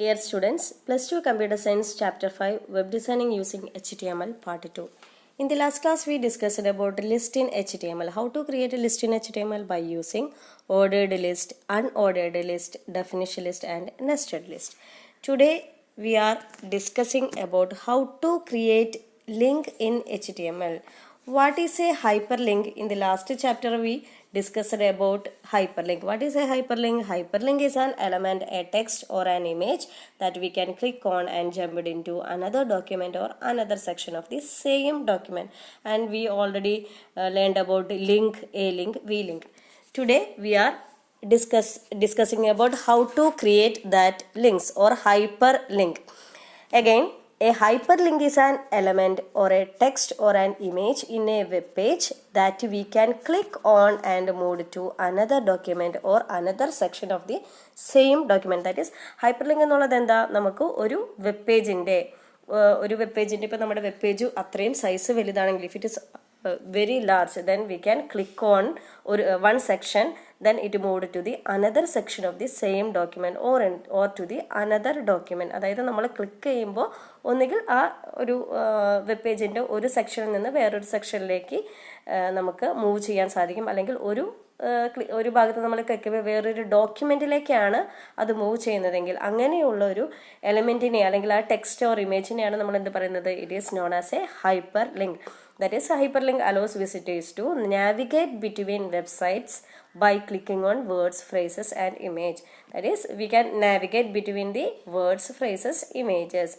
Dear students, Plus 2 Computer Science Chapter 5 Web Designing Using HTML Part 2. In the last class, we discussed about list in HTML. How to create a list in HTML by using ordered list, unordered list, definition list and nested list. Today, we are discussing about how to create link in HTML. What is a hyperlink? In the last chapter, we discussed about hyperlink. What is a hyperlink? Hyperlink is an element, a text or an image that we can click on and jump it into another document or another section of the same document. And we already learned about link, a link, v link. Today we are discussing about how to create that links or hyperlink. Again, a hyperlink is an element or a text or an image in a web page that we can click on and move to another document or another section of the same document. That is, hyperlink എന്നുള്ളത് എന്താ, നമുക്ക് ഒരു web പേജിൻ്റെ ഇപ്പോൾ നമ്മുടെ web page അത്രയും size വലുതാണെങ്കിൽ, if it is very large, then we can click on one section, then it moved to the another section of the same document or to the another document. അതായത് നമ്മൾ click ചെയ്യുമ്പോൾ ഒന്നുകിൽ ആ ഒരു web പേജിൻ്റെ ഒരു സെക്ഷനിൽ നിന്ന് വേറൊരു സെക്ഷനിലേക്ക് നമുക്ക് മൂവ് ചെയ്യാൻ സാധിക്കും, അല്ലെങ്കിൽ ഒരു ഭാഗത്ത് നമ്മൾ ക്ലിക്ക് ചെയ്യുമ്പോൾ വേറൊരു ഡോക്യുമെൻറ്റിലേക്കാണ് അത് മൂവ് ചെയ്യുന്നതെങ്കിൽ അങ്ങനെയുള്ള ഒരു എലമെൻറ്റിനെ അല്ലെങ്കിൽ ആ ടെക്സ്റ്റ് ഓർ ഇമേജിനെയാണ് നമ്മൾ എന്ത് പറയുന്നത്, it is known as A hyper link. That is, hyperlink allows visitors to navigate between websites by clicking on words, phrases and image. That is, we can navigate between the words, phrases, images.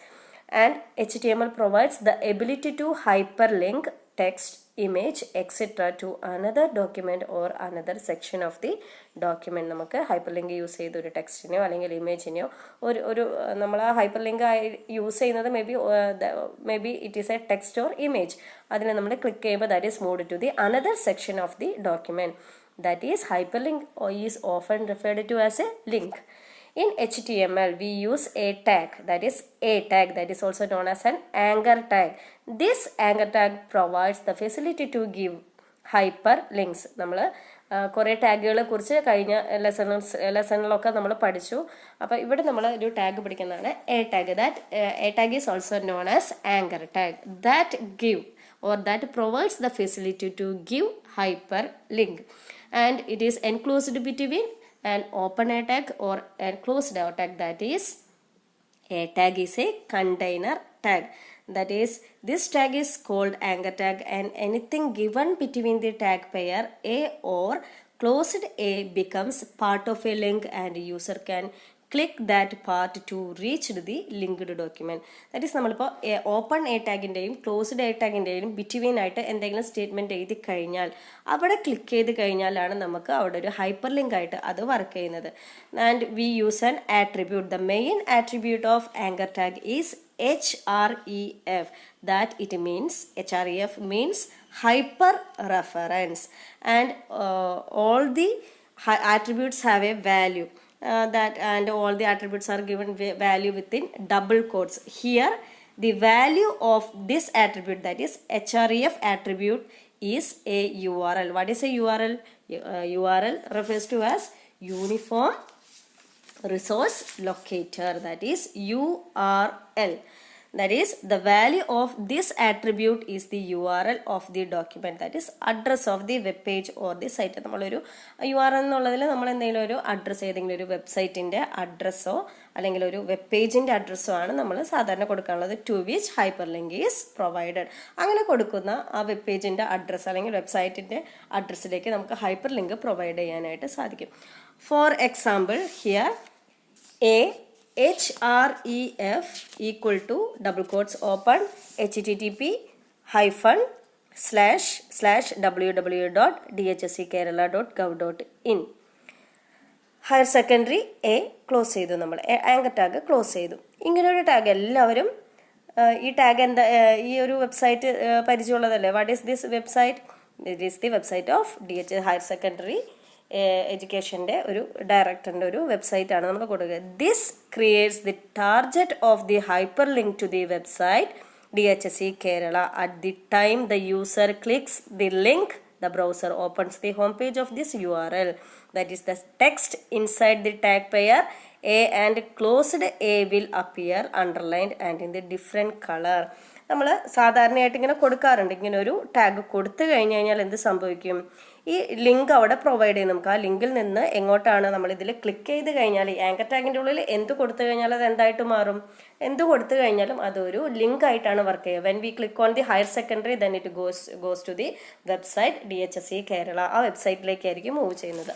And HTML provides the ability to hyperlink text, image, etc. to another document or another section of the document. നമുക്ക് hyperlink use ചെയ്ത് ഒരു ടെക്സ്റ്റിനെയോ അല്ലെങ്കിൽ ഇമേജിനെയോ ഒരു നമ്മൾ ആ hyperlink use ചെയ്യുന്നത് may be it is a text or image. അതിനെ നമ്മൾ ക്ലിക്ക് ചെയ്യുമ്പോൾ that is moved to the another section of the document. That is, hyperlink is often referred to as a link. In HTML, we use a tag, that is a tag, that is also known as an anchor tag. This anchor tag provides the facility to give hyperlinks. നമ്മൾ കുറേ ടാഗുകളെ കുറിച്ച് കഴിഞ്ഞ ലെസണിലൊക്കെ നമ്മൾ പഠിച്ചു. അപ്പോൾ ഇവിടെ നമ്മൾ ഒരു ടാഗ് പഠിക്കുന്നതാണ് A tag. That A tag is also known as anchor tag. That give or that provides the facility to give hyperlink, and it is enclosed between an open a tag or a closed a tag. That is, a tag is a container tag. That is, this tag is called anchor tag, and anything given between the tag pair a or closed a becomes part of a link, and user can click that part to reach the linked document. That is, നമ്മളിപ്പോൾ open a ടാഗിൻ്റെയും closed a ടാഗിൻ്റെയും between ആയിട്ട് എന്തെങ്കിലും statement എഴുതി കഴിഞ്ഞാൽ അവിടെ click ചെയ്ത് കഴിഞ്ഞാലാണ് നമുക്ക് അവിടെ ഒരു ഹൈപ്പർ ലിങ്ക് ആയിട്ട് അത് വർക്ക് ചെയ്യുന്നത്. And we use an attribute. The main attribute of anchor tag is HREF. That it means, HREF means hyper reference, and all the attributes have a value. That and all the attributes are given value within double quotes. Here the value of this attribute, that is href attribute, is a URL. What is a URL? URL refers to as uniform resource locator, that is URL. That is, the value of this attribute is the URL of the document, that is address of the web page or the site. നമ്മളൊരു URL എന്നുള്ളതിൽ നമ്മൾ എന്തെങ്കിലും ഒരു address, ഏതെങ്കിലും ഒരു വെബ്സൈറ്റിൻ്റെ അഡ്രസ്സോ അല്ലെങ്കിൽ ഒരു web പേജിൻ്റെ അഡ്രസ്സോ ആണ് നമ്മൾ സാധാരണ കൊടുക്കാനുള്ളത്. To which hyperlink is provided. അങ്ങനെ കൊടുക്കുന്ന ആ വെബ് പേജിൻ്റെ അഡ്രസ്സ് അല്ലെങ്കിൽ വെബ്സൈറ്റിൻ്റെ അഡ്രസ്സിലേക്ക് നമുക്ക് ഹൈപ്പർ ലിങ്ക് പ്രൊവൈഡ് ചെയ്യാനായിട്ട് സാധിക്കും. For example, here href equal to double quotes open http://www.dhsckerala.gov.in. Higher secondary A close ചെയ്തു, നമ്മൾ ആങ്കർ ടാഗ് ക്ലോസ് ചെയ്തു. ഇങ്ങനൊരു ടാഗ് എല്ലാവരും ഈ ടാഗ് എന്താ, ഈ ഒരു വെബ്സൈറ്റ് പരിചയമുള്ളതല്ലേ? What is this website? It is the website of DH higher secondary എഡ്യൂക്കേഷൻ്റെ ഒരു ഡയറക്ടറിൻ്റെ ഒരു വെബ്സൈറ്റാണ് നമ്മൾ കൊടുക്കുക. This creates the target of the hyper link to the website DHSC Kerala. At the time the user clicks the link, the browser opens the home page of this URL. That is, the text inside the tag pair A and closed A will appear underlined and in the different color. നമ്മൾ സാധാരണയായിട്ട് ഇങ്ങനെ കൊടുക്കാറുണ്ട്. ഇങ്ങനെ ഒരു tag കൊടുത്തു കഴിഞ്ഞ് കഴിഞ്ഞാൽ എന്ത് സംഭവിക്കും? ഈ ലിങ്ക് അവിടെ പ്രൊവൈഡ് ചെയ്യും. നമുക്ക് ആ ലിങ്കിൽ നിന്ന് എങ്ങോട്ടാണ് നമ്മൾ ഇതിൽ ക്ലിക്ക് ചെയ്ത് കഴിഞ്ഞാൽ ഈ ആങ്കർ ടാഗിൻ്റെ ഉള്ളിൽ എന്ത് കൊടുത്തു കഴിഞ്ഞാൽ അത് എന്തായിട്ട് മാറും? എന്ത് കൊടുത്തു കഴിഞ്ഞാലും അതൊരു ലിങ്ക് ആയിട്ടാണ് വർക്ക് ചെയ്യുക. When we click on the higher secondary then it goes to the website DHSE Kerala. ആ വെബ്സൈറ്റിലേക്കായിരിക്കും മൂവ് ചെയ്യുന്നത്.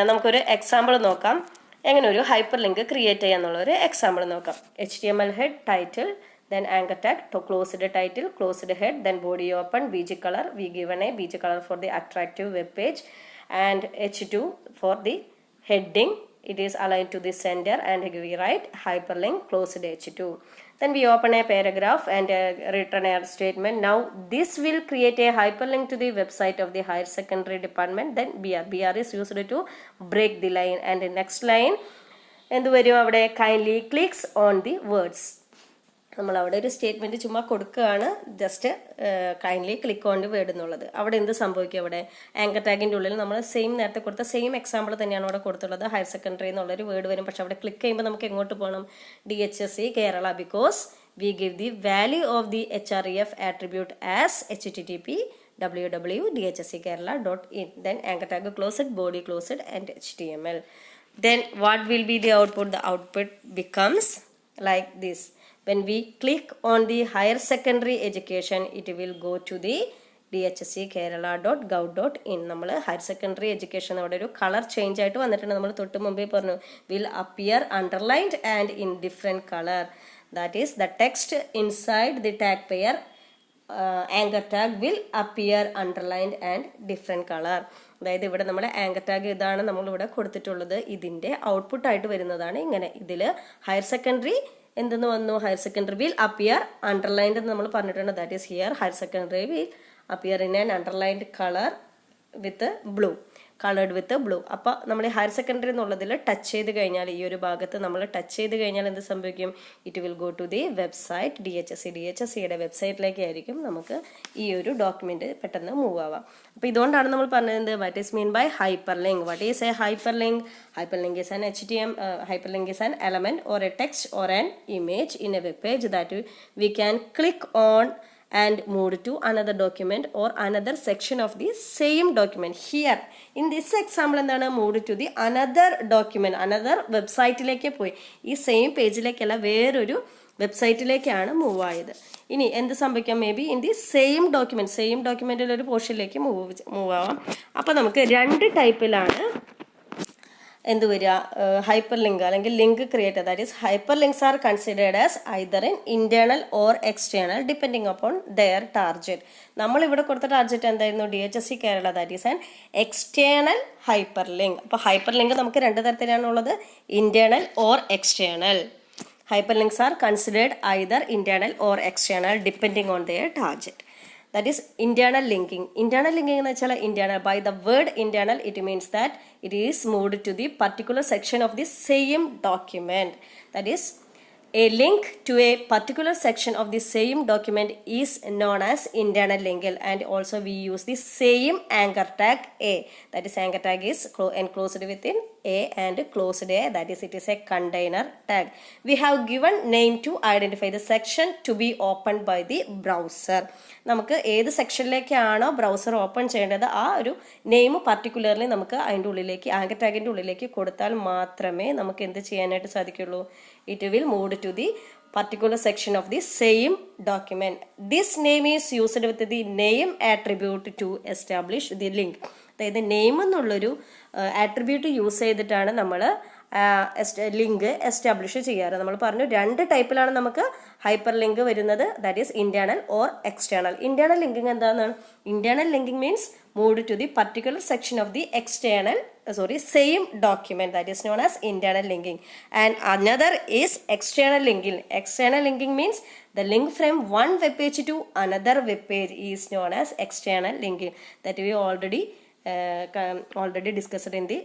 നമുക്കൊരു എക്സാമ്പിൾ നോക്കാം. എങ്ങനെ ഒരു ഹൈപ്പർ ലിങ്ക് ക്രിയേറ്റ് ചെയ്യാന്നുള്ളൊരു എക്സാമ്പിൾ നോക്കാം. HTML head, title, then anchor tag, to close the title, close the head, then body open, BG color, we given a BG color for the attractive web page, and H2 for the heading, it is aligned to the center, and we write hyperlink, close the H2. Then we open a paragraph and return a statement. Now this will create a hyperlink to the website of the higher secondary department. Then BR is used to break the line, and the next line, എന്ത് വരും അവിടെ? kindly clicks on the words. നമ്മൾ അവിടെ ഒരു statement ചുമ്മാ കൊടുക്കുകയാണ്, just kindly click on the word എന്നുള്ളത്. അവിടെ എന്ത് സംഭവിക്കും? അവിടെ ആങ്കർ ടാഗിൻ്റെ ഉള്ളിൽ നമ്മൾ നേരത്തെ കൊടുത്ത സെയിം എക്സാമ്പിൾ തന്നെയാണ് അവിടെ കൊടുത്തുള്ളത്. ഹയർ സെക്കൻഡറി എന്നുള്ളൊരു വേർഡ് വരും. പക്ഷെ അവിടെ ക്ലിക്ക് ചെയ്യുമ്പോൾ നമുക്ക് എങ്ങോട്ട് പോകണം? DHSE Kerala, because we give the value of the HREF attribute as http www.dhsekerala.in. then anchor tag closed, body closed, and HTML. Then what will be the output? The output becomes like this. When we click on the higher secondary education, it will go to the dhsekerala.gov.in. നമ്മൾ higher secondary education അവിടെ ഒരു colour change ആയിട്ട് വന്നിട്ടുണ്ട്. നമ്മൾ തൊട്ട് മുമ്പേ പറഞ്ഞു will appear underlined and in different color. That is the text inside the tag pair anchor tag will appear underlined and different color. അതായത് ഇവിടെ നമ്മുടെ ആങ്കർ ടാഗ് ഇതാണ് നമ്മളിവിടെ കൊടുത്തിട്ടുള്ളത്. ഇതിൻ്റെ ഔട്ട്പുട്ടായിട്ട് വരുന്നതാണ് ഇങ്ങനെ. ഇതിൽ ഹയർ സെക്കൻഡറി എന്തെന്ന് വന്നു? Higher secondary will appear underlined എന്ന് നമ്മൾ പറഞ്ഞിട്ടുണ്ട്. That is here higher secondary will appear in an underlined colour with blue, coloured with blue. അപ്പോൾ നമ്മൾ ഈ ഹയർ സെക്കൻഡറി എന്നുള്ളതിൽ ടച്ച് ചെയ്ത് കഴിഞ്ഞാൽ, ഈ ഒരു ഭാഗത്ത് നമ്മൾ ടച്ച് ചെയ്ത് കഴിഞ്ഞാൽ എന്ത് സംഭവിക്കും? It will go to the website DHSEയുടെ വെബ്സൈറ്റിലേക്ക് ആയിരിക്കും നമുക്ക് ഈ ഒരു ഡോക്യുമെന്റ് പെട്ടെന്ന് മൂവ് ആവാം. അപ്പോൾ ഇതുകൊണ്ടാണ് നമ്മൾ പറഞ്ഞത് what is mean by hyperlink. What is a hyperlink? Hyperlink is an hyperlink is an element or a text or an image in a web page that we can click on and move to another document or another section of the same document. Here in this example എന്താണ്? move to the another document, another വെബ്സൈറ്റിലേക്ക് പോയി. ഈ same പേജിലേക്കല്ല, വേറൊരു വെബ്സൈറ്റിലേക്കാണ് move ആയത്. ഇനി എന്ത് സംഭവിക്കാം? May be in the same ഡോക്യുമെന്റിൽ ഒരു പോർഷനിലേക്ക് മൂവ് ആവാം. അപ്പോൾ നമുക്ക് രണ്ട് ടൈപ്പിലാണ് എന്ത് വരിക? ഹൈപ്പർ ലിങ്ക് അല്ലെങ്കിൽ link creator. That is hyper links are considered as either in internal or external depending upon their target. നമ്മളിവിടെ കൊടുത്ത ടാർജറ്റ് എന്തായിരുന്നു? DHSE Kerala. That is an external hyper link. അപ്പോൾ ഹൈപ്പർ ലിങ്ക് നമുക്ക് രണ്ട് തരത്തിലാണുള്ളത്, internal or external. Hyperlinks are considered either internal or external depending on their target. That is internal linking. Internal linking എന്ന് വെച്ചാൽ internal, by the word internal it means that it is moved to the particular section of the same document. That is a link to a particular section of the same document is known as internal link, and also we use the same anchor tag A. That is anchor tag is enclosed within A and closed A. That is it is a container tag. We have given name to identify the section to be opened by the browser. നമുക്ക് ഏത് സെക്ഷനിലേക്കാണോ browser open ചെയ്യേണ്ടത് ആ ഒരു name particularly നമുക്ക് അതിൻ്റെ ഉള്ളിലേക്ക് anchor ടാഗിൻ്റെ ഉള്ളിലേക്ക് കൊടുത്താൽ മാത്രമേ നമുക്ക് എന്ത് ചെയ്യാനായിട്ട് സാധിക്കുള്ളൂ? It will move to the particular section of the same document. This name is used with the name attribute to establish the link. അതായത് നെയിം എന്നുള്ളൊരു ആട്രിബ്യൂട്ട് യൂസ് ചെയ്തിട്ടാണ് നമ്മൾ ലിങ്ക് എസ്റ്റാബ്ലിഷ് ചെയ്യാറ്. നമ്മൾ പറഞ്ഞു രണ്ട് ടൈപ്പിലാണ് നമുക്ക് ഹൈപ്പർ ലിങ്ക് വരുന്നത്. That is internal or external. Internal linking എന്താണെന്നാണ്? Internal linking means move to the particular section of the same document. That is known as internal linking. And another is external linking. External linking means the link from one web page to another web page is known as external linking. That we already already discussed in the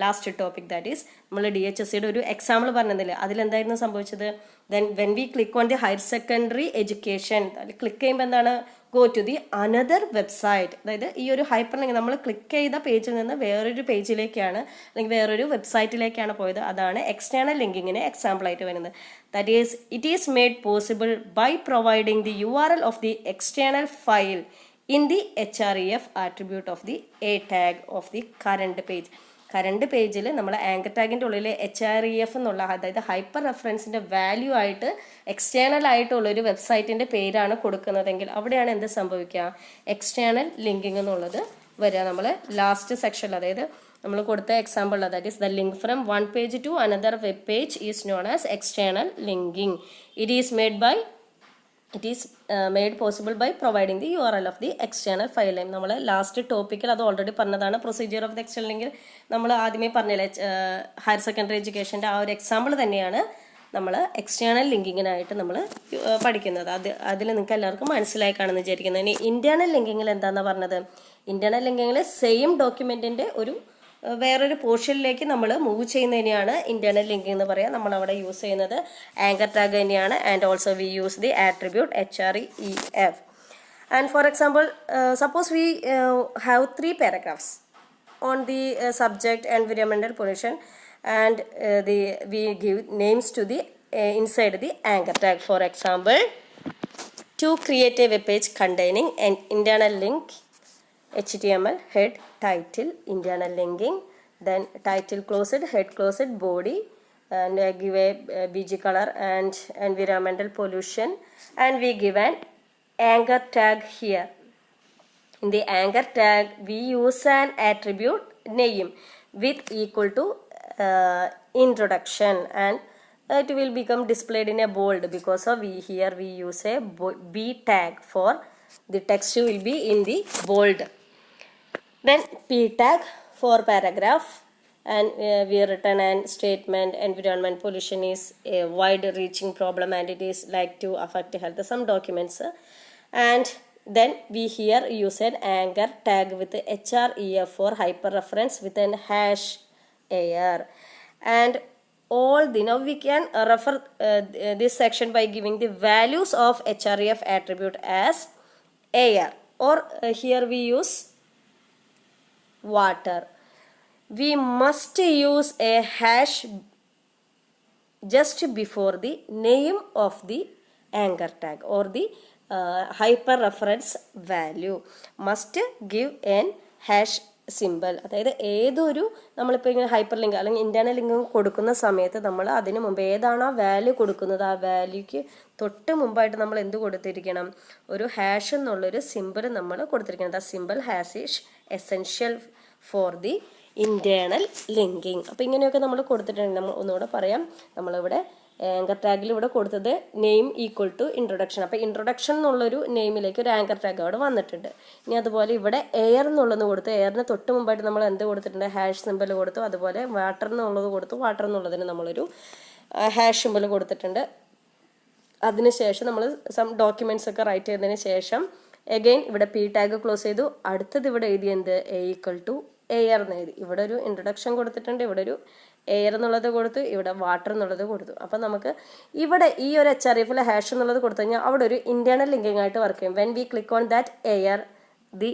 last topic, that is നമ്മൾ DHSCയുടെ ഒരു example പറഞ്ഞതില്ല, അതിലെന്തായിരുന്നു സംഭവിച്ചത്? Then when we click on the higher secondary education, click ചെയ്യുമ്പോൾ എന്താണ്? Go to the another website. അതായത് ഈ ഒരു ഹൈപ്പർ ലിങ്ക് നമ്മൾ ക്ലിക്ക് ചെയ്ത പേജിൽ നിന്ന് വേറൊരു പേജിലേക്കാണ് അല്ലെങ്കിൽ വേറൊരു വെബ്സൈറ്റിലേക്കാണ് പോയത്. അതാണ് എക്സ്റ്റേണൽ ലിങ്കിങ്ങിന് എക്സാമ്പിൾ ആയിട്ട് വരുന്നത്. That is it is made possible by providing the URL of the external file in the href attribute of the a tag of the current page. Current പേജിൽ നമ്മൾ ആങ്കർ ടാഗിൻ്റെ ഉള്ളിൽ HREF എന്നുള്ള, അതായത് hyper റെഫറൻസിൻ്റെ value ആയിട്ട് external ആയിട്ടുള്ളൊരു വെബ്സൈറ്റിൻ്റെ പേരാണ് കൊടുക്കുന്നതെങ്കിൽ അവിടെയാണ് എന്ത് സംഭവിക്കുക? എക്സ്റ്റേണൽ ലിങ്കിങ് എന്നുള്ളത് വരിക. നമ്മൾ ലാസ്റ്റ് സെക്ഷനിൽ, അതായത് നമ്മൾ കൊടുത്ത example, that is the link from one page to another web page is known as external linking. It is made possible by providing the URL of the external file name. നമ്മൾ last ടോപ്പിക്കിൽ അത് already പറഞ്ഞതാണ്. Procedure of the external link നമ്മൾ ആദ്യമേ പറഞ്ഞില്ലേ, higher secondary എഡ്യൂക്കേഷൻ്റെ ആ ഒരു example തന്നെയാണ് നമ്മൾ എക്സ്റ്റേണൽ ലിങ്കിങ്ങിനായിട്ട് നമ്മൾ പഠിക്കുന്നത്. അതിൽ നിങ്ങൾക്ക് എല്ലാവർക്കും മനസ്സിലായി കാണുമെന്ന് വിചാരിക്കുന്നത്. ഇനി ഇന്റേണൽ ലിങ്കിങ്ങിൽ എന്താണെന്ന് പറഞ്ഞത്? ഇന്റേണൽ ലിങ്കിങ്ങിൽ സെയിം ഡോക്യുമെൻറ്റിൻ്റെ ഒരു വേറൊരു പോർഷനിലേക്ക് നമ്മൾ മൂവ് ചെയ്യുന്നതിനെയാണ് ഇന്റേണൽ ലിങ്കിങ് എന്ന് പറയാം. നമ്മളവിടെ യൂസ് ചെയ്യുന്നത് ആങ്കർ ടാഗ് തന്നെയാണ്. And also we use the attribute HREF. And for example, suppose we have 3 paragraphs on the subject environmental pollution, and we give names to the inside the anchor tag. For example, to create a web page containing an internal link, HTML head, title, internal linking, then title closed, head closed, body, and give a BG color and environmental pollution, and we give an anchor tag here. In the anchor tag we use an attribute name with equal to introduction, and it will become displayed in a bold because of here we use a B tag for the text will be in the bold. Then P tag for paragraph, and we written an statement, environment pollution is a wide reaching problem and it is like to affect health, some documents, and then we here use an anchor tag with HREF for hyperreference with an hash AR. And all the now we can refer this section by giving the values of HREF attribute as AR, or here we use water. We must use a hash just before the name of the anchor tag or the hyperreference value. Must give an hash simple. അതായത് ഏതൊരു നമ്മളിപ്പോൾ ഇങ്ങനെ hyper link അല്ലെങ്കിൽ internal link കൊടുക്കുന്ന സമയത്ത് നമ്മൾ അതിന് മുമ്പ് ഏതാണോ വാല്യൂ കൊടുക്കുന്നത് ആ വാല്യൂക്ക് തൊട്ട് മുമ്പായിട്ട് നമ്മൾ എന്ത് കൊടുത്തിരിക്കണം? ഒരു ഹാഷ് എന്നുള്ളൊരു സിമ്പിൾ നമ്മൾ കൊടുത്തിരിക്കണം. The simple hash is essential for the internal linking. അപ്പോൾ ഇങ്ങനെയൊക്കെ നമ്മൾ കൊടുത്തിട്ടുണ്ട്. നമ്മൾ ഒന്നുകൂടെ പറയാം. നമ്മളിവിടെ ആങ്കർ ടാഗിൽ ഇവിടെ കൊടുത്തത് നെയിം ഈക്വൽ ടു ഇൻട്രൊഡക്ഷൻ. അപ്പോൾ ഇൻട്രൊഡക്ഷൻ എന്നുള്ളൊരു നെയിമിലേക്ക് ഒരു ആങ്കർ ടാഗ് അവിടെ വന്നിട്ടുണ്ട്. ഇനി അതുപോലെ ഇവിടെ എയർ എന്നുള്ളത് കൊടുത്തു. എയറിന് തൊട്ട് മുമ്പായിട്ട് നമ്മൾ എന്ത് കൊടുത്തിട്ടുണ്ട്? ഹാഷ് സിമ്പിൾ കൊടുത്തു. അതുപോലെ വാട്ടർ എന്നുള്ളത് കൊടുത്തു. വാട്ടർ എന്നുള്ളതിന് നമ്മളൊരു ഹാഷ് സിമ്പിൾ കൊടുത്തിട്ടുണ്ട്. അതിനുശേഷം നമ്മൾ സം ഡോക്യുമെൻറ്റ്സ് ഒക്കെ റൈറ്റ് ചെയ്തതിന് ശേഷം എഗെയിൻ ഇവിടെ P ടാഗ് ക്ലോസ് ചെയ്തു. അടുത്തത് ഇവിടെ എഴുതി എന്ത്? A ഈക്വൽ ടു എയർ എന്ന് എഴുതി. ഇവിടെ ഒരു ഇൻട്രൊഡക്ഷൻ കൊടുത്തിട്ടുണ്ട്. ഇവിടെ ഒരു എയർ എന്നുള്ളത് കൊടുത്തു. ഇവിടെ വാട്ടർ എന്നുള്ളത് കൊടുത്തു. അപ്പം നമുക്ക് ഇവിടെ ഈ ഒരു HREFലെ ഹാഷ് എന്നുള്ളത് കൊടുത്തു കഴിഞ്ഞാൽ അവിടെ ഒരു ഇന്റേണൽ ലിങ്കിങ് ആയിട്ട് വർക്ക് ചെയ്യും. When we click on that air the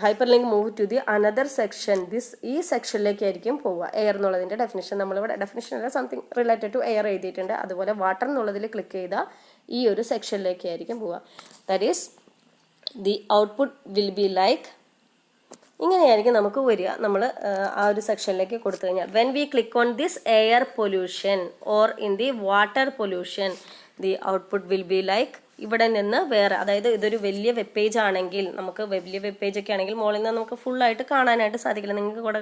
hyper link move to the another section. ഈ സെക്ഷനിലേക്കായിരിക്കും പോവുക. എയർ എന്നുള്ളതിൻ്റെ ഡെഫിനിഷൻ നമ്മളിവിടെ ഡെഫിനിഷൻ അല്ല, സംതിങ് റിലേറ്റഡ് ടു എയർ എഴുതിയിട്ടുണ്ട്. അതുപോലെ വാട്ടർ എന്നുള്ളതിൽ ക്ലിക്ക് ചെയ്താൽ ഈ ഒരു സെക്ഷനിലേക്കായിരിക്കും പോവുക. That is the output will be like ഇങ്ങനെയായിരിക്കും നമുക്ക് വരിക. നമ്മൾ ആ ഒരു സെക്ഷനിലേക്ക് കൊടുത്തു കഴിഞ്ഞാൽ when we click on this air pollution or in the water pollution the output will be like ഇവിടെ നിന്ന് വേറെ. അതായത് ഇതൊരു വലിയ വെബ് പേജ് ആണെങ്കിൽ, നമുക്ക് വലിയ വെബ് പേജ് ഒക്കെ ആണെങ്കിൽ മുകളിൽ നിന്ന് നമുക്ക് ഫുള്ളായിട്ട് കാണാനായിട്ട് സാധിക്കില്ല. നിങ്ങൾക്ക് കൂടെ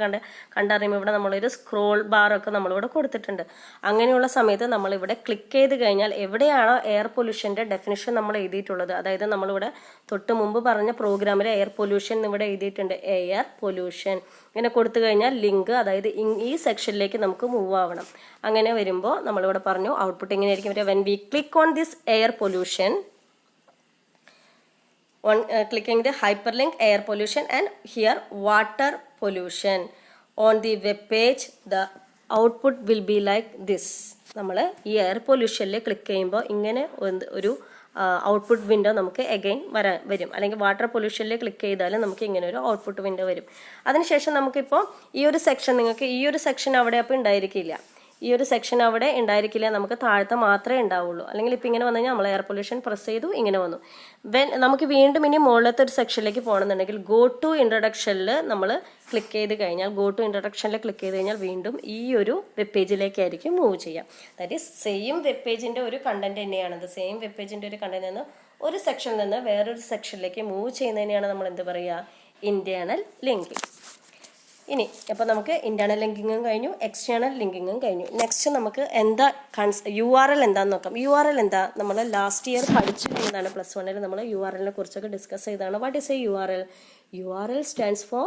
കണ്ടറിയുമ്പോൾ ഇവിടെ നമ്മളൊരു സ്ക്രോൾ ബാറൊക്കെ നമ്മളിവിടെ കൊടുത്തിട്ടുണ്ട്. അങ്ങനെയുള്ള സമയത്ത് നമ്മളിവിടെ ക്ലിക്ക് ചെയ്ത് കഴിഞ്ഞാൽ എവിടെയാണോ എയർ പൊല്യൂഷൻ്റെ ഡെഫിനിഷൻ നമ്മൾ എഴുതിയിട്ടുള്ളത്, അതായത് നമ്മളിവിടെ തൊട്ട് മുമ്പ് പറഞ്ഞ പ്രോഗ്രാമിൽ എയർ പൊല്യൂഷൻ ഇവിടെ എഴുതിയിട്ടുണ്ട്. എയർ പൊല്യൂഷൻ ഇങ്ങനെ കൊടുത്തു കഴിഞ്ഞാൽ ലിങ്ക്, അതായത് ഈ സെക്ഷനിലേക്ക് നമുക്ക് മൂവ് ആവണം. അങ്ങനെ വരുമ്പോൾ നമ്മളിവിടെ പറഞ്ഞു ഔട്ട്പുട്ട് എങ്ങനെയായിരിക്കും വരിക? When we click on this air pollution on clicking the hyperlink air pollution and here water pollution on the web page the output will be like this. നമ്മൾ ഈ എയർ പൊല്യൂഷനിൽ ക്ലിക്ക് ചെയ്യുമ്പോൾ ഇങ്ങനെ ഒരു ഔട്ട്പുട്ട് വിൻഡോ നമുക്ക് again വരും. അല്ലെങ്കിൽ water പൊല്യൂഷനിൽ click ചെയ്താലും നമുക്ക് ഇങ്ങനെ ഒരു ഔട്ട്പുട്ട് വിൻഡോ വരും. അതിനുശേഷം നമുക്കിപ്പോൾ ഈ ഒരു സെക്ഷൻ നിങ്ങൾക്ക് ഈ ഒരു സെക്ഷൻ അവിടെ അപ്പോൾ ഉണ്ടായിരിക്കില്ല. ഈ ഒരു സെക്ഷൻ അവിടെ ഉണ്ടായിരിക്കില്ല, നമുക്ക് താഴത്തെ മാത്രമേ ഉണ്ടാവുള്ളൂ. അല്ലെങ്കിൽ ഇപ്പോൾ ഇങ്ങനെ വന്നു കഴിഞ്ഞാൽ നമ്മൾ എയർ പൊല്യൂഷൻ പ്രസ് ചെയ്തു, ഇങ്ങനെ വന്നു. നമുക്ക് വീണ്ടും ഇനി മുകളിലത്തെ ഒരു സെക്ഷനിലേക്ക് പോകണമെന്നുണ്ടെങ്കിൽ ഗോ ടു ഇൻട്രൊഡക്ഷനിൽ നമ്മൾ ക്ലിക്ക് ചെയ്ത് കഴിഞ്ഞാൽ വീണ്ടും ഈ ഒരു വെബ് പേജിലേക്കായിരിക്കും മൂവ് ചെയ്യാം. ദാറ്റ് ഈസ് സെയിം വെബ് പേജിൻ്റെ ഒരു കണ്ടന്റ് തന്നെയാണത്. സെയിം വെബ് പേജിൻ്റെ ഒരു കണ്ടന്റ് നിന്ന് ഒരു സെക്ഷനിൽ നിന്ന് വേറൊരു സെക്ഷനിലേക്ക് മൂവ് ചെയ്യുന്നതിനെയാണ് നമ്മൾ എന്ത് പറയുക, ഇന്റേണൽ ലിങ്കിങ്. ഇനി അപ്പോൾ നമുക്ക് ഇന്റേണൽ ലിങ്കിങ്ങും കഴിഞ്ഞു, എക്സ്റ്റേണൽ ലിങ്കിങ്ങും കഴിഞ്ഞു. നെക്സ്റ്റ് നമുക്ക് എന്താ URL എന്താണെന്ന് നോക്കാം. URL എന്താ, നമ്മൾ ലാസ്റ്റ് ഇയർ പഠിച്ചു കഴിഞ്ഞതാണ്. +1 നമ്മൾ URL കുറിച്ചൊക്കെ ഡിസ്കസ് ചെയ്തതാണ്. What is A URL? URL stands for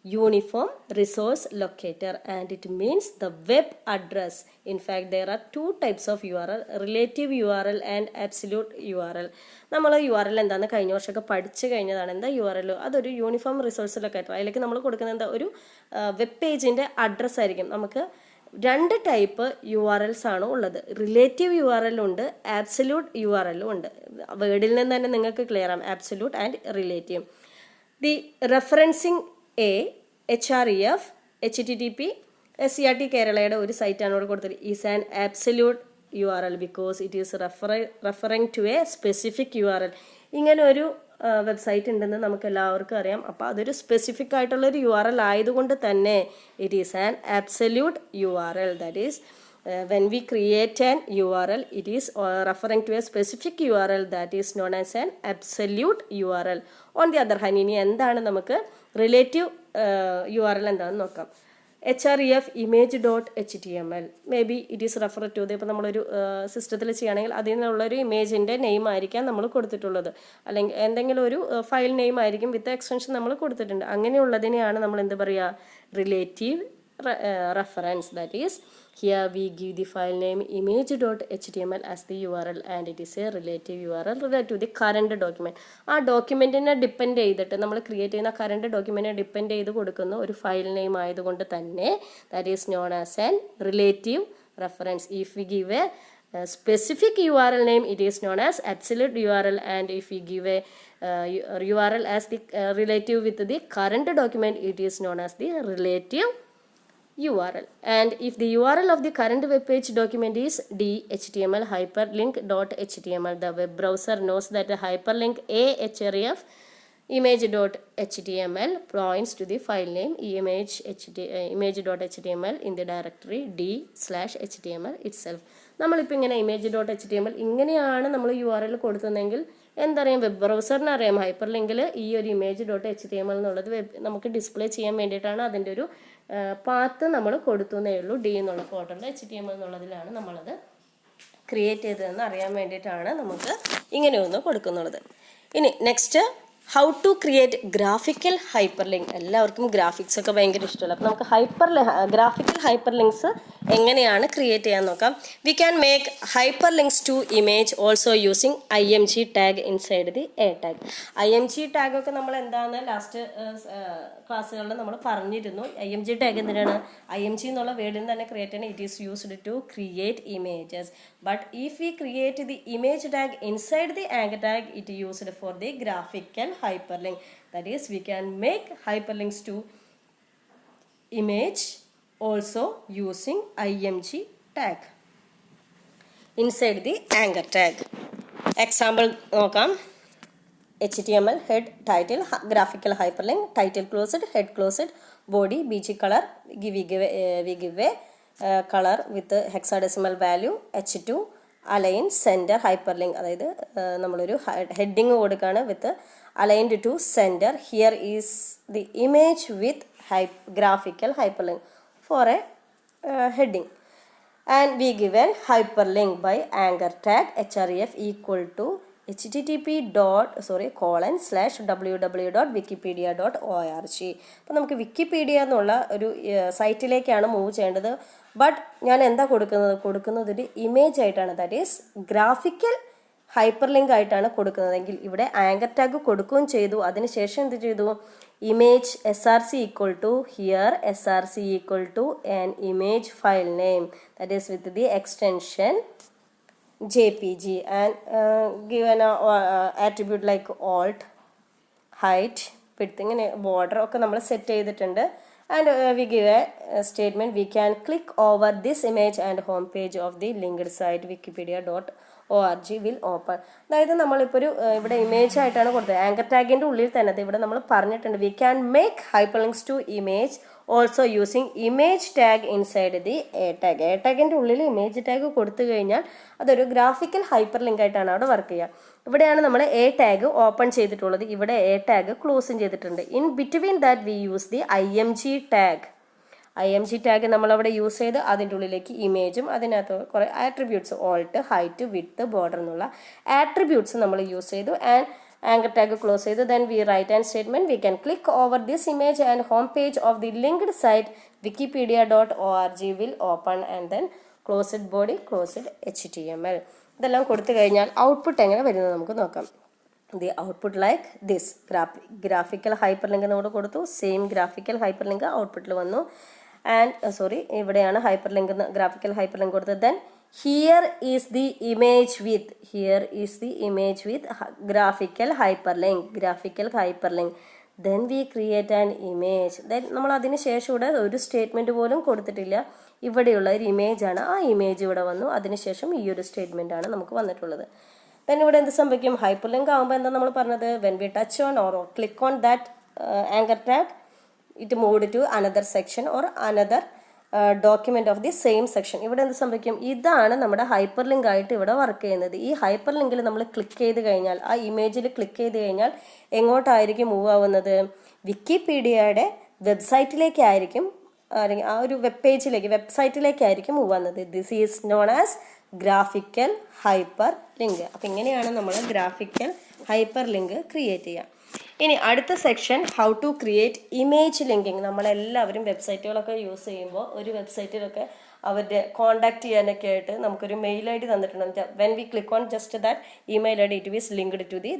Uniform Resource Locator and it means the web address. In fact, there are two types of URL, relative URL and absolute URL. നമ്മൾ URL എന്താണെന്ന് കഴിഞ്ഞ വർഷമൊക്കെ പഠിച്ചു കഴിഞ്ഞതാണ്. എന്താ URL? അതൊരു uniform resource locator. അതിലേക്ക് നമ്മൾ കൊടുക്കുന്ന എന്താ, ഒരു വെബ് പേജിൻ്റെ അഡ്രസ്സ് ആയിരിക്കും. നമുക്ക് രണ്ട് ടൈപ്പ് URLs ആണ് ഉള്ളത്. റിലേറ്റീവ് URL ഉണ്ട്, ആബ്സല്യൂട്ട് URL ഉണ്ട്. വേർഡിൽ നിന്ന് തന്നെ നിങ്ങൾക്ക് ക്ലിയർ ആവും, absolute and relative. The referencing HREF HTTP SCRT കേരളയുടെ ഒരു സൈറ്റാണ് ഇവിടെ കൊടുത്തത്. Is an absolute URL because it is referring to a specific URL. ഇങ്ങനെ ഒരു വെബ്സൈറ്റ് ഉണ്ടെന്ന് നമുക്ക് എല്ലാവർക്കും അറിയാം. അപ്പോൾ അതൊരു സ്പെസിഫിക് ആയിട്ടുള്ളൊരു URL ആയതുകൊണ്ട് തന്നെ it is an absolute URL. That is when we create an URL, it is referring to a specific URL that is known as an absolute URL. On the other hand, ഇനി എന്താണ് നമുക്ക് relative URL എന്താണെന്ന് നോക്കാം. HREF image.html may be it is refer to the, ഇപ്പോൾ നമ്മളൊരു സിസ്റ്റത്തിൽ ചെയ്യുകയാണെങ്കിൽ അതിൽ നിന്നുള്ളൊരു ഇമേജിൻ്റെ നെയിം ആയിരിക്കാം നമ്മൾ കൊടുത്തിട്ടുള്ളത്, അല്ലെങ്കിൽ എന്തെങ്കിലും ഒരു ഫയൽ നെയിം ആയിരിക്കും വിത്ത് എക്സ്റ്റൻഷൻ നമ്മൾ കൊടുത്തിട്ടുണ്ട്. അങ്ങനെയുള്ളതിനെയാണ് നമ്മൾ എന്ത് പറയുക, relative reference. That is, here we give the file name image.html as the URL and it is a relative URL related to the current document. ആ ഡോക്യുമെൻറ്റിനെ ഡിപ്പെൻഡ് ചെയ്തിട്ട് നമ്മൾ ക്രിയേറ്റ് ചെയ്യുന്ന കറണ്ട് ഡോക്യുമെൻറ്റിനെ ഡിപ്പെൻഡ് ചെയ്ത് കൊടുക്കുന്ന ഒരു ഫയൽ നെയിം ആയതുകൊണ്ട് തന്നെ that is known as an relative reference. If we give A specific URL name, it is known as absolute URL, and if we give a URL as the relative with the current document, it is known as the relative URL. And if the URL of the current web page document is DHTML hyperlink.html, the web browser knows that the hyperlink ahref image.html points to the file name image.html in the directory d/html itself. നമ്മളിപ്പോൾ ഇങ്ങനെ image.html ഇങ്ങനെയാണ് നമ്മൾ URL കൊടുത്തതെങ്കിൽ എന്തറിയാം, web ബ്രൗസറിന് അറിയാം hyper ലിങ്കിൽ ഈ ഒരു image.html എന്നുള്ളത് നമുക്ക് ഡിസ്പ്ലേ ചെയ്യാൻ വേണ്ടിയിട്ടാണ് അതിൻ്റെ ഒരു പാത്ത് നമ്മൾ കൊടുത്തുന്നേ ഉള്ളൂ. D എന്നുള്ള ഫോൾഡറിൽ HTML എന്നുള്ളതിലാണ് നമ്മളത് ക്രിയേറ്റ് ചെയ്തതെന്ന് അറിയാൻ വേണ്ടിയിട്ടാണ് നമുക്ക് ഇങ്ങനെ ഒന്ന് കൊടുക്കുന്നുള്ളത്. ഇനി next, how to create graphical hyper link. എല്ലാവർക്കും ഗ്രാഫിക്സ് ഒക്കെ ഭയങ്കര ഇഷ്ടമല്ല. അപ്പോൾ നമുക്ക് ഗ്രാഫിക്കൽ ഹൈപ്പർ ലിങ്ക്സ് എങ്ങനെയാണ് ക്രിയേറ്റ് ചെയ്യാൻ നോക്കാം. We can make hyper links to image also using IMG tag inside the a tag. IMG ടാഗൊക്കെ നമ്മൾ എന്താണെന്ന് ലാസ്റ്റ് ക്ലാസ്സുകളിൽ നമ്മൾ പറഞ്ഞിരുന്നു. IMG ടാഗ് എന്തിനാണ്, IMG എന്നുള്ള വേർഡിൽ നിന്ന് തന്നെ ക്രിയേറ്റ് ചെയ്യണം. It is used to create images. But if we create the image tag inside the anchor tag, it used for the graphical hyperlink. That is, we can make hyperlinks to image also using IMG tag inside the anchor tag. Example നോക്കാം. HTML head title graphical hyperlink, title closed, head closed, body BG color, we give a color with hexadecimal value, H2 align center hyperlink. അതായത് നമ്മളൊരു heading കൊടുക്കുകയാണ് വിത്ത് aligned to center. Here is the image with graphical hyperlink for a heading, and we given hyperlink by anchor tag href equal to http://www.wikipedia.org. അപ്പോൾ നമുക്ക് Wikipedia എന്നുള്ള ഒരു സൈറ്റിലേക്കാണ് move ചെയ്യേണ്ടത്. But ഞാൻ എന്താ കൊടുക്കുന്നത് ഒരു ഇമേജ് ആയിട്ടാണ്. That is graphical hyper link ആയിട്ടാണ് കൊടുക്കുന്നതെങ്കിൽ ഇവിടെ ആങ്കർ ടാഗ് കൊടുക്കുകയും ചെയ്തു. അതിനുശേഷം എന്ത് ചെയ്തു? Image src equal to here src equal to an image file name that is with the extension jpg and given a attribute like alt, height, width, ഇങ്ങനെ border ഒക്കെ നമ്മൾ സെറ്റ് ചെയ്തിട്ടുണ്ട്. And we give a statement, we can click over this image and home page of the linked site wikipedia.org will open. അതായത് നമ്മളിപ്പോൾ ഒരു ഇവിടെ image ആയിട്ടാണ് കൊടുത്തത്. ആങ്കർ ടാഗിൻ്റെ ഉള്ളിൽ തന്നെ ഇവിടെ നമ്മൾ പറഞ്ഞിട്ടുണ്ട് we can make hyper links to image also using image tag inside the a tag. A ടാഗിൻ്റെ ഉള്ളിൽ ഇമേജ് ടാഗ് കൊടുത്തു കഴിഞ്ഞാൽ അതൊരു ഗ്രാഫിക്കൽ ഹൈപ്പർ ലിങ്ക് ആയിട്ടാണ് അവിടെ വർക്ക് ചെയ്യുക. ഇവിടെയാണ് നമ്മൾ എ ടാഗ് ഓപ്പൺ ചെയ്തിട്ടുള്ളത്, ഇവിടെ എ ടാഗ് ക്ലോസും ചെയ്തിട്ടുണ്ട്. In between that we use the IMG tag നമ്മളവിടെ യൂസ് ചെയ്ത് അതിൻ്റെ ഉള്ളിലേക്ക് ഇമേജും അതിനകത്ത് കുറേ attributes alt, height, width, border എന്നുള്ള ആട്രിബ്യൂട്ട്സ് നമ്മൾ യൂസ് ചെയ്തു. ആൻഡ് ആങ്കർ ടാഗ് ക്ലോസ് ചെയ്തു. Then we write and statement we can click over this image and home page of the linked site wikipedia.org will open and then closed body closed HTML. ഇതെല്ലാം കൊടുത്തു കഴിഞ്ഞാൽ output എങ്ങനെ വരുന്നത് നമുക്ക് നോക്കാം. The output like this. Graphical hyper link നമ്മൾ കൊടുത്തു, same graphical hyper link ഔട്ട്പുട്ടിൽ വന്നു. ആൻഡ് ഇവിടെയാണ് hyper link graphical hyper link കൊടുത്തത്. Then here is the image with graphical hyper link. Then we create an image. Then നമ്മൾ അതിന് ശേഷം ഇവിടെ ഒരു സ്റ്റേറ്റ്മെൻറ്റ് പോലും കൊടുത്തിട്ടില്ല. ഇവിടെയുള്ള ഒരു ഇമേജാണ്, ആ ഇമേജ് ഇവിടെ വന്നു. അതിനുശേഷം ഈ ഒരു സ്റ്റേറ്റ്മെൻ്റ് ആണ് നമുക്ക് വന്നിട്ടുള്ളത്. ദെൻ ഇവിടെ എന്ത് സംഭവിക്കും? ഹൈപ്പർ ലിങ്ക് ആകുമ്പോൾ എന്താ നമ്മൾ പറഞ്ഞത്? When we touch on or click on that anchor tag it moved to another section or another document of the same section. ഇവിടെ എന്ത് സംഭവിക്കും? ഇതാണ് നമ്മുടെ ഹൈപ്പർ ലിങ്ക് ആയിട്ട് ഇവിടെ വർക്ക് ചെയ്യുന്നത്. ഈ ഹൈപ്പർ ലിങ്കിൽ നമ്മൾ ക്ലിക്ക് ചെയ്ത് കഴിഞ്ഞാൽ, ആ ഇമേജിൽ ക്ലിക്ക് ചെയ്ത് കഴിഞ്ഞാൽ എങ്ങോട്ടായിരിക്കും മൂവ് ആവുന്നത്? വിക്കിപീഡിയയുടെ വെബ്സൈറ്റിലേക്കായിരിക്കും, അല്ലെങ്കിൽ ആ ഒരു വെബ്സൈറ്റിലേക്കായിരിക്കും മൂവ് ആവുന്നത്. This is known as graphical hyper link. അപ്പം ഇങ്ങനെയാണ് നമ്മൾ ഗ്രാഫിക്കൽ ഹൈപ്പർ ലിങ്ക് ക്രിയേറ്റ് ചെയ്യുക. ഇനി അടുത്ത section how to create image linking. നമ്മളെല്ലാവരും വെബ്സൈറ്റുകളൊക്കെ യൂസ് ചെയ്യുമ്പോൾ ഒരു വെബ്സൈറ്റിലൊക്കെ അവരുടെ കോൺടാക്ട് ചെയ്യാനൊക്കെ ആയിട്ട് നമുക്കൊരു മെയിൽ ID തന്നിട്ടുണ്ട്. When we click on just that email ID it is linked to the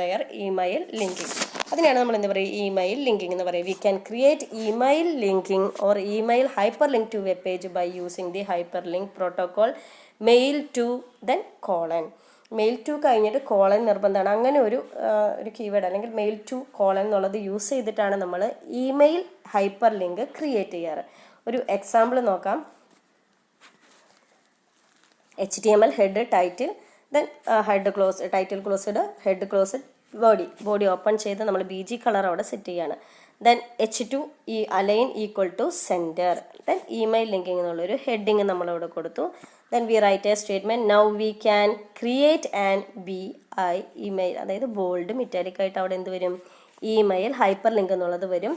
their email linking. അതിനാണ് നമ്മൾ എന്താ പറയുക? ഇമെയിൽ ലിങ്കിങ് എന്ന് പറയുക. We can create email linking or email hyper link to web page by using the hyper link protocol mail to then colon. Mail to കഴിഞ്ഞിട്ട് colon നിർബന്ധമാണ്. അങ്ങനെ ഒരു കീവേഡ് അല്ലെങ്കിൽ മെയിൽ ടു കോളൻ എന്നുള്ളത് use ചെയ്തിട്ടാണ് നമ്മൾ ഇമെയിൽ ഹൈപ്പർ ലിങ്ക് ക്രിയേറ്റ് ചെയ്യാറ്. ഒരു എക്സാമ്പിൾ നോക്കാം. HTML head title, then title closed, head closed, body open ചെയ്ത് നമ്മൾ BG കളർ അവിടെ സെറ്റ് ചെയ്യാണ്. ദെൻ H2 ഈ align equal to centre. Then email linking എന്നുള്ളൊരു ഹെഡിങ് നമ്മളവിടെ കൊടുത്തു. Then we write a statement. Now we can create and BI email, അതായത് bold italic ആയിട്ട് അവിടെ എന്ത് വരും? ഇമെയിൽ ഹൈപ്പർ ലിങ്ക് എന്നുള്ളത് വരും.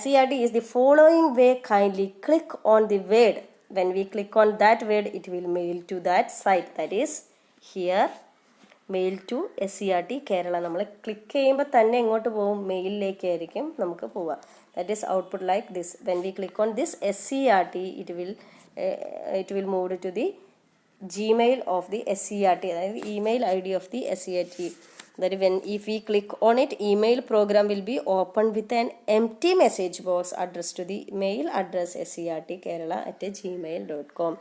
SERT is the following way, kindly click on the word. When we click on that word, it will mail to that site. That is here, mail to SERT Kerala. നമ്മൾ click ചെയ്യുമ്പോൾ തന്നെ എങ്ങോട്ട് പോകും? മെയിലിലേക്കായിരിക്കും നമുക്ക് പോവുക. That is output like this. When we click on this SERT, it will move to the Gmail of the SERT, അതായത് email ID of the SERT. That if we click on it, email program will be opened with an empty message box addressed to the mail address sertkerala@gmail.com.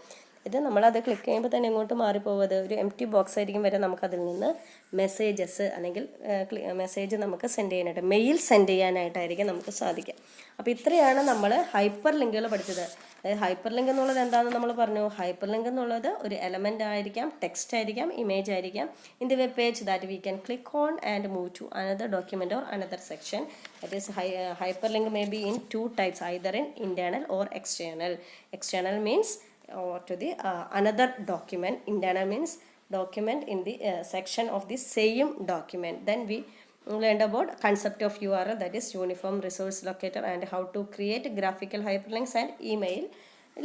ഇത് നമ്മളത് click ചെയ്യുമ്പോൾ തന്നെ എങ്ങോട്ട് മാറിപ്പോകുന്നത്? ഒരു empty box ആയിരിക്കും വരെ നമുക്കതിൽ നിന്ന് മെസ്സേജസ് അല്ലെങ്കിൽ മെസ്സേജ് നമുക്ക് സെൻഡ് ചെയ്യാനായിട്ട്, മെയിൽ സെൻഡ് ചെയ്യാനായിട്ടായിരിക്കും നമുക്ക് സാധിക്കുക. അപ്പോൾ ഇത്രയാണ് നമ്മൾ ഹൈപ്പർ ലിങ്കുകൾ പഠിച്ചത്. അതായത് ഹൈപ്പർ ലിങ്ക് എന്നുള്ളത് എന്താണെന്ന് നമ്മൾ പറഞ്ഞു. ഹൈപ്പർ ലിങ്ക് എന്നുള്ളത് ഒരു എലമെൻ്റ് ആയിരിക്കാം, ടെക്സ്റ്റ് ആയിരിക്കാം, ഇമേജ് ആയിരിക്കാം. In the web page that we can click on and move to another document or another section. That is hyperlink may be in 2 types, either in internal or external. External means or to the another document. Internal means document in the section of the same document. Then we learned about concept of URL, that is uniform resource locator, and how to create graphical hyperlinks and email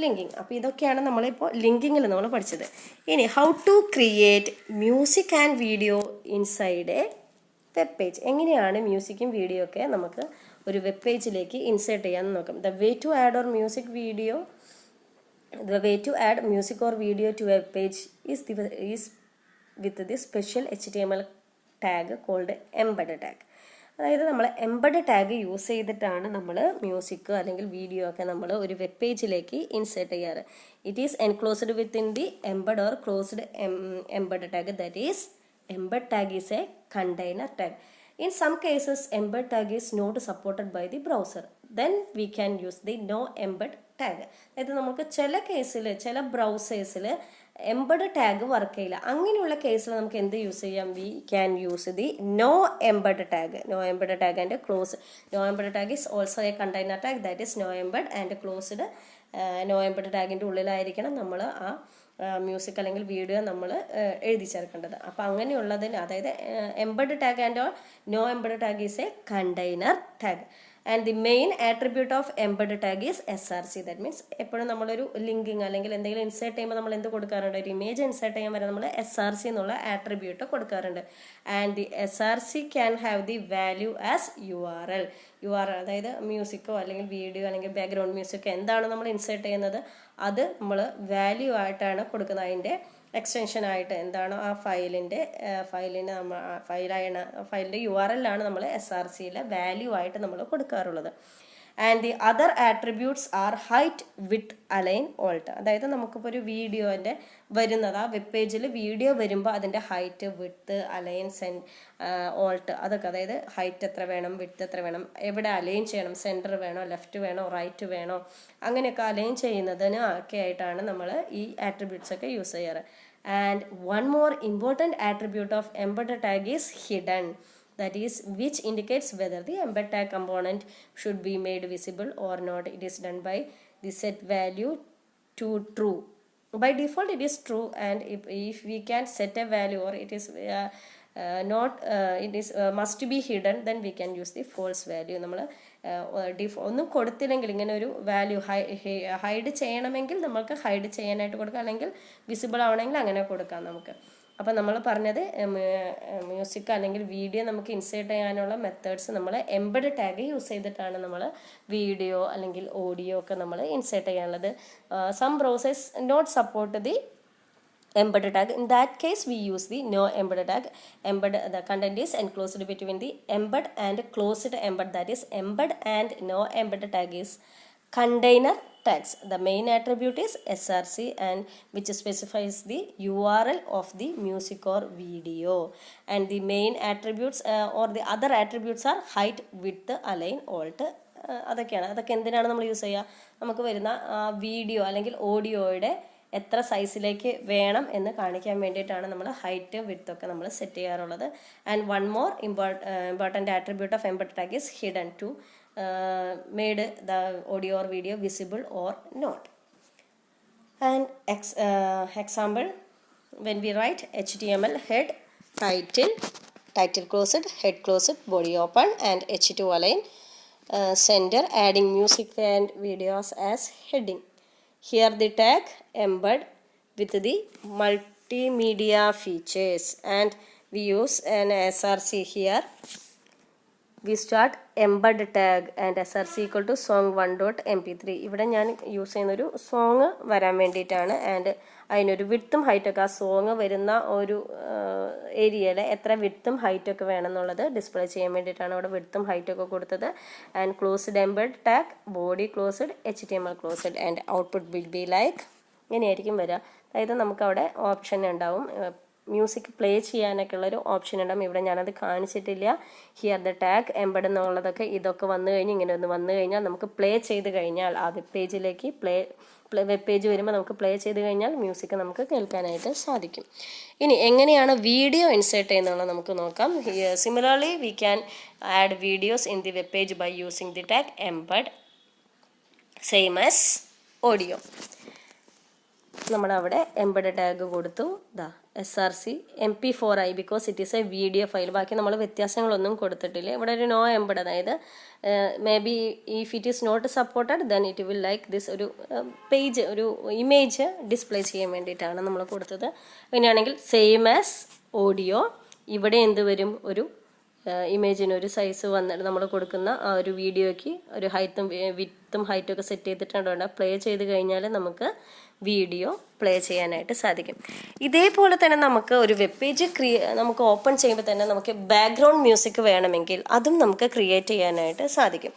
linking. അപ്പോൾ ഇതൊക്കെയാണ് നമ്മളിപ്പോൾ ലിങ്കിങ്ങിൽ നമ്മൾ പഠിച്ചത്. ഇനി how to create music and video inside a web page. എങ്ങനെയാണ് മ്യൂസിക്കും video ഒക്കെ നമുക്ക് ഒരു വെബ് പേജിലേക്ക് ഇൻസേർട്ട് ചെയ്യാമെന്ന് നോക്കാം. The way to add music or video to a page is with the special HTML tag called embed tag. അതായത് നമ്മൾ എംബഡ് ടാഗ് യൂസ് ചെയ്തിട്ടാണ് നമ്മൾ മ്യൂസിക് അല്ലെങ്കിൽ വീഡിയോ ഒക്കെ നമ്മൾ ഒരു വെബ് പേജിലേക്ക് ഇൻസേർട്ട് ചെയ്യാറ്. It is enclosed within the embed or closed embed tag. That is embed tag is a container tag. In some cases, embed tag is not supported by the browser. Then we can use the no embed tag. അതായത് നമുക്ക് ചില കേസിൽ ചില ബ്രൗസേഴ്സിൽ embed tag work ചെയ്യില്ല. അങ്ങനെയുള്ള കേസിൽ നമുക്ക് എന്ത് യൂസ് ചെയ്യാം? We can use the no embed tag. No embed tag and close. No embed tag is also a container tag. That is no embed and closed. No embed ടാഗിൻ്റെ ഉള്ളിലായിരിക്കണം നമ്മൾ ആ മ്യൂസിക് അല്ലെങ്കിൽ വീഡിയോ നമ്മൾ എഴുതി ചേർക്കേണ്ടത്. അപ്പോൾ അങ്ങനെയുള്ളതിന് അതായത് embed tag and no embed tag is a container tag. And the main attribute of embed tag is SRC. That means എപ്പോഴും നമ്മളൊരു ലിങ്കിങ് അല്ലെങ്കിൽ എന്തെങ്കിലും ഇൻസേർട്ട് ചെയ്യുമ്പോൾ നമ്മൾ എന്ത് കൊടുക്കാറുണ്ട്? ഒരു ഇമേജ് ഇൻസേർട്ട് ചെയ്യാൻ വരെ നമ്മൾ SRC എന്നുള്ള ആട്രിബ്യൂട്ട് കൊടുക്കാറുണ്ട്. And the SRC can have the value as URL. അതായത് മ്യൂസിക്കോ അല്ലെങ്കിൽ വീഡിയോ അല്ലെങ്കിൽ ബാക്ക്ഗ്രൗണ്ട് മ്യൂസിക്കോ എന്താണ് നമ്മൾ ഇൻസേർട്ട് ചെയ്യുന്നത് അത് നമ്മൾ വാല്യൂ ആയിട്ടാണ് കൊടുക്കുന്നത്. അതിൻ്റെ എക്സ്റ്റൻഷനായിട്ട് എന്താണോ ആ ഫയലിൻ്റെ ഫയലിൻ്റെ URL ആണ് നമ്മൾ SRCയിലെ വാല്യൂ ആയിട്ട് നമ്മൾ കൊടുക്കാറുള്ളത്. And the other attributes are height, width, align, alt. അതായത് നമുക്കിപ്പോൾ ഒരു വീഡിയോൻ്റെ വരുന്നത് ആ വെബ് പേജിൽ വീഡിയോ വരുമ്പോൾ അതിൻ്റെ ഹൈറ്റ്, വിഡ്ത്ത്, അലൈൻ, ഓൾട്ട് അതൊക്കെ അതായത് ഹൈറ്റ് എത്ര വേണം, വിഡ്ത്ത് എത്ര വേണം, എവിടെ അലൈൻ ചെയ്യണം, സെൻറ്റർ വേണോ, ലെഫ്റ്റ് വേണോ, റൈറ്റ് വേണോ, അങ്ങനെയൊക്കെ അലൈൻ ചെയ്യുന്നതിന് ഒക്കെ ആയിട്ടാണ് നമ്മൾ ഈ ആട്രിബ്യൂട്ട്സ് ഒക്കെ യൂസ് ചെയ്യാറ്. And one more important attribute of embed tag is hidden. That is, which indicates whether the embed tag component should be made visible or not. It is done by the set value to true. By default it is true, and if we can set a value or it is must be hidden, then we can use the false value. നമ്മൾ ഒന്നും കൊടുത്തില്ലെങ്കിൽ ഇങ്ങനെ ഒരു value hide ചെയ്യണമെങ്കിൽ നമുക്ക് hide ചെയ്യാനായിട്ട് കൊടുക്കാം, അല്ലെങ്കിൽ വിസിബിൾ ആവണമെങ്കിൽ അങ്ങനെ കൊടുക്കാം നമുക്ക്. അപ്പോൾ നമ്മൾ പറഞ്ഞത് മ്യൂസിക് അല്ലെങ്കിൽ വീഡിയോ നമുക്ക് ഇൻസേർട്ട് ചെയ്യാനുള്ള മെത്തേഡ്സ് നമ്മൾ എംബഡ് ടാഗ് യൂസ് ചെയ്തിട്ടാണ് നമ്മൾ വീഡിയോ അല്ലെങ്കിൽ ഓഡിയോ ഒക്കെ നമ്മൾ ഇൻസേർട്ട് ചെയ്യാനുള്ളത്. Some browsers not support the embedded tag. In that case we use the no embedded tag. The content is enclosed between the embed and closed embed. That is, embed and no embedded tag is container tags. The main attribute is SRC, and which specifies the URL of the music or video. And the main attributes or the other attributes are height, width, align, alt. അതൊക്കെ എന്തിനാണ് നമ്മൾ use ചെയ്യുക? നമുക്ക് വരുന്ന video അല്ലെങ്കിൽ ഓഡിയോയുടെ എത്ര സൈസിലേക്ക് വേണം എന്ന് കാണിക്കാൻ വേണ്ടിയിട്ടാണ് നമ്മൾ ഹൈറ്റ്, വിഡ്ത്ത് ഒക്കെ നമ്മൾ സെറ്റ് ചെയ്യാറുള്ളത്. And one more important attribute of embed tag is hidden to made the audio or video visible or not. And example, when we write HTML head, title closed, head closed, body open, and H2 align, center, adding music and videos as heading. Here the tag embed with the multimedia features, and we use an SRC here. We start embed tag and SRC equal to song1.mp3. ഇവിടെ ഞാൻ use ചെയ്യുന്നൊരു song വരാൻ വേണ്ടിയിട്ടാണ്. And അതിനൊരു വിഡ്ത്തും ഹൈറ്റൊക്കെ ആ song വരുന്ന ഒരു ഏരിയയിൽ എത്ര വിഡ്ത്തും ഹൈറ്റൊക്കെ വേണമെന്നുള്ളത് ഡിസ്പ്ലേ ചെയ്യാൻ വേണ്ടിയിട്ടാണ് അവിടെ വിഡ്ത്തും ഹൈറ്റൊക്കെ കൊടുത്തത്. And closed embed tag, body closed, HTML closed, and output will be like ഇങ്ങനെയായിരിക്കും വരിക. അതായത് നമുക്കവിടെ ഓപ്ഷൻ ഉണ്ടാവും, മ്യൂസിക് പ്ലേ ചെയ്യാനൊക്കെ ഉള്ളൊരു ഓപ്ഷൻ ഉണ്ടാകും. ഇവിടെ ഞാനത് കാണിച്ചിട്ടില്ല. ഹിയർ ദ ടാഗ് എംബഡ് എന്നുള്ളതൊക്കെ ഇതൊക്കെ വന്നു കഴിഞ്ഞ് ഇങ്ങനെ ഒന്ന് വന്നു കഴിഞ്ഞാൽ നമുക്ക് പ്ലേ ചെയ്ത് കഴിഞ്ഞാൽ ആ വെബ് പേജിലേക്ക് വെബ് പേജ് വരുമ്പോൾ നമുക്ക് പ്ലേ ചെയ്ത് കഴിഞ്ഞാൽ മ്യൂസിക് നമുക്ക് കേൾക്കാനായിട്ട് സാധിക്കും. ഇനി എങ്ങനെയാണ് വീഡിയോ ഇൻസേർട്ട് ചെയ്യുന്നത് നമുക്ക് നോക്കാം. Similarly we can add videos in the web page by using the tag embed, same as audio. നമ്മളവിടെ എംബഡ് ടാഗ് കൊടുത്തു. SRC MP4i because it is a video file. ബാക്കി നമ്മൾ വ്യത്യാസങ്ങളൊന്നും കൊടുത്തിട്ടില്ല. ഇവിടെ ഒരു നോ എംബഡ്, അതായത് may be if it is not supported then it will like this, ഒരു പേജ്, ഒരു ഇമേജ് ഡിസ്പ്ലേ ചെയ്യാൻ വേണ്ടിയിട്ടാണ് നമ്മൾ കൊടുത്തത്. അങ്ങനെയാണെങ്കിൽ സെയിം ആസ് ഓഡിയോ, ഇവിടെ എന്ത് വരും, ഒരു ഇമേജിന് ഒരു സൈസ് വന്നിട്ട് നമ്മൾ കൊടുക്കുന്ന ആ ഒരു വീഡിയോയ്ക്ക് ഒരു ഹൈറ്റും വിത്തും ഹൈറ്റും ഒക്കെ സെറ്റ് ചെയ്തിട്ടുണ്ട്. പ്ലേ ചെയ്ത് കഴിഞ്ഞാൽ നമുക്ക് വീഡിയോ പ്ലേ ചെയ്യാനായിട്ട് സാധിക്കും. ഇതേപോലെ തന്നെ നമുക്ക് ഒരു വെബ് പേജ് നമുക്ക് ഓപ്പൺ ചെയ്യുമ്പോൾ തന്നെ നമുക്ക് ബാക്ക്ഗ്രൗണ്ട് മ്യൂസിക് വേണമെങ്കിൽ അതും നമുക്ക് ക്രിയേറ്റ് ചെയ്യാനായിട്ട് സാധിക്കും.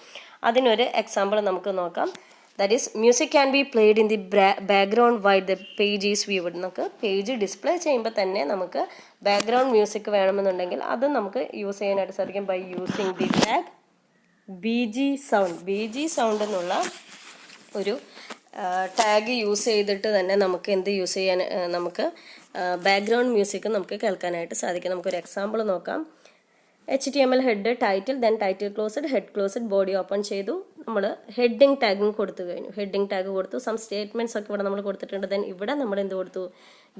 അതിനൊരു എക്സാമ്പിൾ നമുക്ക് നോക്കാം. That is music can be played in the background while the page is viewed. നമുക്ക് പേജ് ഡിസ്പ്ലേ ചെയ്യുമ്പോൾ തന്നെ നമുക്ക് ബാക്ക്ഗ്രൗണ്ട് മ്യൂസിക് വേണമെന്നുണ്ടെങ്കിൽ അതും നമുക്ക് യൂസ് ചെയ്യാനായിട്ട് സാധിക്കും by using the tag BG sound ഒരു ടാഗ് യൂസ് ചെയ്തിട്ട് തന്നെ നമുക്ക് എന്ത് യൂസ് ചെയ്യാൻ നമുക്ക് ബാക്ക്ഗ്രൗണ്ട് മ്യൂസിക് നമുക്ക് കേൾക്കാനായിട്ട് സാധിക്കും. നമുക്കൊരു എക്സാമ്പിൾ നോക്കാം. HTML head title, then title closed, head closed, body open ചെയ്തു. നമ്മൾ ഹെഡിങ് ടാഗും കൊടുത്തു കഴിഞ്ഞു. ഹെഡിങ് ടാഗ് കൊടുത്തു, സം സ്റ്റേറ്റ്മെൻറ്റ്സ് ഒക്കെ ഇവിടെ നമ്മൾ കൊടുത്തിട്ടുണ്ട്. ദെൻ ഇവിടെ നമ്മൾ എന്ത് കൊടുത്തു?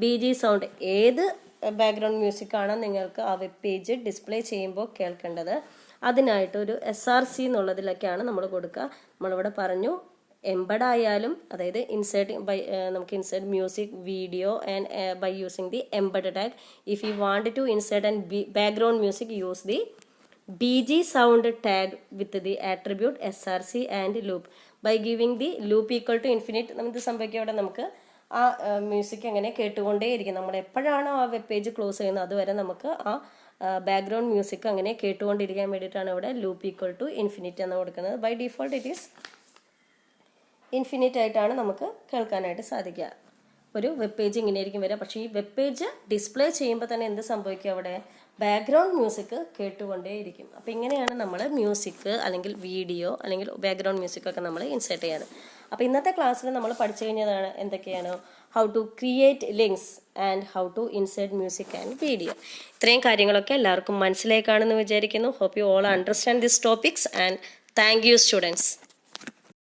BG sound. ഏത് ബാക്ക്ഗ്രൗണ്ട് മ്യൂസിക്കാണ് നിങ്ങൾക്ക് ആ വെബ് പേജ് ഡിസ്പ്ലേ ചെയ്യുമ്പോൾ കേൾക്കേണ്ടത്, അതിനായിട്ടൊരു SRC എന്നുള്ളതിലൊക്കെയാണ് നമ്മൾ കൊടുക്കുക. നമ്മളിവിടെ പറഞ്ഞു എംബഡ് ആയാലും, അതായത് നമുക്ക് insert music, video and by using the embed tag. If you want to insert and background music, use the BG sound tag with the attribute SRC and loop. By giving the loop equal to infinite, നമുക്ക് സംഭവിക്കുക അവിടെ നമുക്ക് ആ music അങ്ങനെ കേട്ടുകൊണ്ടേയിരിക്കും. നമ്മൾ എപ്പോഴാണോ ആ web page close ചെയ്യുന്നത് അതുവരെ നമുക്ക് ആ ബാക്ക്ഗ്രൗണ്ട് മ്യൂസിക് അങ്ങനെ കേട്ടുകൊണ്ടിരിക്കാൻ വേണ്ടിയിട്ടാണ് ഇവിടെ ലൂപ്പ് ഈക്വൽ ടു ഇൻഫിനിറ്റ് എന്ന് കൊടുക്കുന്നത്. By default it is infinite ആയിട്ടാണ് നമുക്ക് കേൾക്കാനായിട്ട് സാധിക്കുക. ഒരു വെബ് പേജ് ഇങ്ങനെയായിരിക്കും വരിക. പക്ഷേ ഈ വെബ് പേജ് ഡിസ്പ്ലേ ചെയ്യുമ്പോൾ തന്നെ എന്ത് സംഭവിക്കും? അവിടെ ബാക്ക്ഗ്രൗണ്ട് മ്യൂസിക് കേട്ടുകൊണ്ടേയിരിക്കും. അപ്പോൾ ഇങ്ങനെയാണ് നമ്മൾ മ്യൂസിക് അല്ലെങ്കിൽ വീഡിയോ അല്ലെങ്കിൽ ബാക്ക്ഗ്രൗണ്ട് മ്യൂസിക്കൊക്കെ നമ്മൾ ഇൻസേർട്ട് ചെയ്യാറ്. അപ്പോൾ ഇന്നത്തെ ക്ലാസ്സിൽ നമ്മൾ പഠിച്ചു കഴിഞ്ഞതാണ് എന്തൊക്കെയാണ്? How to create links and how to insert music and video. ഇത്രയും കാര്യങ്ങളൊക്കെ എല്ലാവർക്കും മനസ്സിലായി കാണുമെന്ന് വിചാരിക്കുന്നു. Hope you all understand this topics and thank you students.